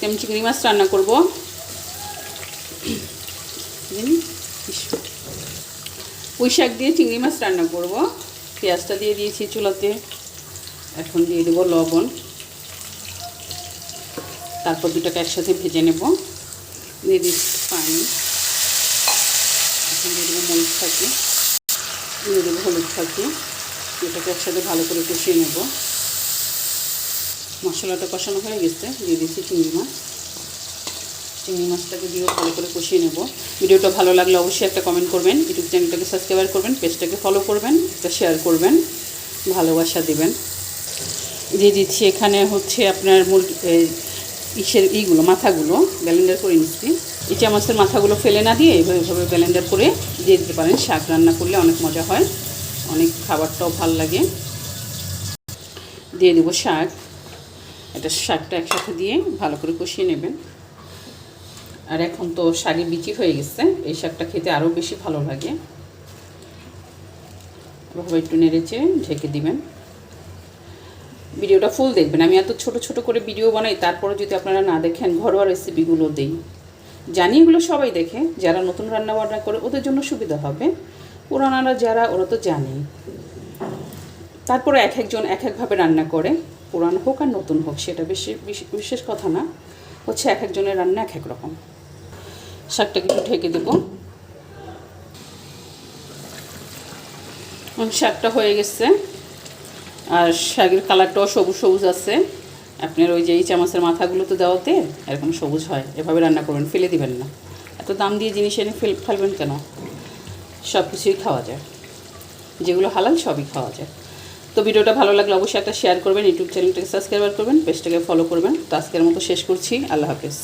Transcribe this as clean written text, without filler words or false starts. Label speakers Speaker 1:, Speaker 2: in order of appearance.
Speaker 1: আজকে আমি চিংড়ি মাছ রান্না করব। পুঁই শাক দিয়ে চিংড়ি মাছ রান্না করব। পেঁয়াজটা দিয়ে দিয়েছি চুলাতে। এখন দিয়ে দেবো লবণ, তারপর দুটোকে একসাথে ভেজে নেব। দিয়ে দিচ্ছি পানি, এখন দিয়ে দেবো মরিচ ফাঁকি, দিয়ে দেবো হলুদ ফাঁকি। এটাকে একসাথে ভালো করে কষিয়ে নেব। মশলাটা কষানো হয়ে গেছে, দিয়ে দিচ্ছি চিংড়ি মাছ। চিংড়ি মাছটাকে দিয়েও ভালো করে কষিয়ে নেব। ভিডিওটা ভালো লাগলে অবশ্যই একটা কমেন্ট করবেন, ইউটিউব চ্যানেলটাকে সাবস্ক্রাইব করবেন, পেজটাকে ফলো করবেন, একটা শেয়ার করবেন, ভালোবাসা দেবেন। দিয়ে দিচ্ছি এখানে হচ্ছে আপনার এইগুলো মাথাগুলো ব্লেন্ডার করে নিচ্ছি। এই চামচের মাথাগুলো ফেলে না দিয়ে এইভাবে ব্লেন্ডার করে দিয়ে দিতে পারেন। শাক রান্না করলে অনেক মজা হয়, অনেক খাবারটাও ভাল লাগে। দিয়ে দেবো শাক। এটা শাকটা একসাথে দিয়ে ভালো করে কষিয়ে নেবেন। আর এখন তো শাকের বিচি হয়ে গেছে, এই শাকটা খেতে আরও বেশি ভালো লাগে। এভাবে একটু নেড়েচে ঢেকে দিবেন। ভিডিওটা ফুল দেখবেন। আমি এত ছোট ছোট করে ভিডিও বানাই, তারপরে যদি আপনারা না দেখেন, ঘরোয়া রেসিপিগুলো দেই, জানি এগুলো সবাই দেখে। যারা নতুন রান্না বান্না করে ওদের জন্য সুবিধা হবে, পুরানারা যারা ওরা তো জানেই। তারপরে এক একজন এক একভাবে রান্না করে, পুরানো হোক আর নতুন হোক, সেটা বেশি বিশেষ কথা না, হচ্ছে এক একজনের রান্না এক এক রকম। শাকটাকে একটু ঢেকে দেবো। শাকটা হয়ে গেছে, আর শাকের কালারটাও সবুজ সবুজ আছে। আপনার ওই যে এই চামচের মাথাগুলো তো দেওয়াতে এরকম সবুজ হয়। এভাবে রান্না করবেন, ফেলে দিবেন না। এত দাম দিয়ে জিনিস এনে ফেলবেন কেন? সব কিছুই খাওয়া যায়, যেগুলো হালাল সবই খাওয়া যায়। তো ভিডিওটা ভালো লাগলে অবশ্যই একটা শেয়ার করবেন, ইউটিউব চ্যানেলটাকে সাবস্ক্রাইব করবেন, পেজটাকে ফলো করবেন। তো আজকের মতো শেষ করছি। আল্লাহ হাফেজ।